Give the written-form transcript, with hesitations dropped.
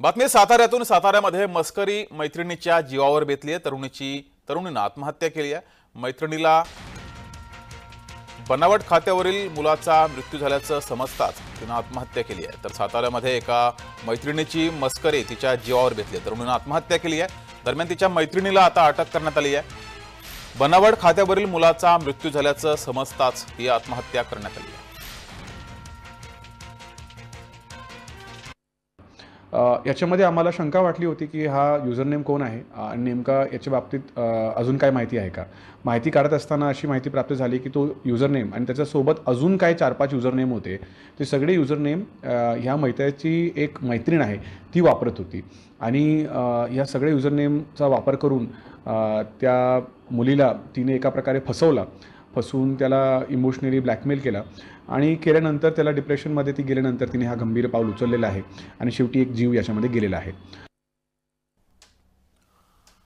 बातमी साताऱ्यातून। साताऱ्यामध्ये मस्करी मैत्रिणीच्या जीवावर बेतली आहे। तरुणीनं आत्महत्या केली आहे। मैत्रिणीला बनावट खात्यावरील मुलाचा मृत्यू झाल्याचं समजताच तिनं आत्महत्या केली आहे। तर साताऱ्यामध्ये एका मैत्रिणीची मस्करी तिच्या जीवावर बेतली आहे। तरुणीनं आत्महत्या केली आहे। दरम्यान तिच्या मैत्रिणीला आता अटक करण्यात आली आहे। बनावट खात्यावरील मुलाचा मृत्यू झाल्याचं समजताच ती आत्महत्या करण्यात आली आहे। याच्यामध्ये आम्हाला शंका वाटली होती की हा युजरनेम कोण आहे आणि नेमका याच्या बाबतीत अजून काय माहिती आहे का। माहिती काढत असताना अशी माहिती प्राप्त झाली की तो युजरनेम आणि त्याच्यासोबत अजून काय 4-5 युजरनेम होते। ते सगळे युजरनेम ह्या मैत्रिणीची एक मैत्रीण आहे ती वापरत होती आणि या सगळ्या युजरनेमचा वापर करून त्या मुलीला तिने एका प्रकारे फसवून त्याला इमोशनली ब्लॅकमेल केला आणि केल्यानंतर त्याला डिप्रेशनमध्ये ती गेल्यानंतर तिने हा गंभीर पाऊल उचललेला आहे आणि शेवटी एक जीव याच्यामध्ये गेलेला आहे।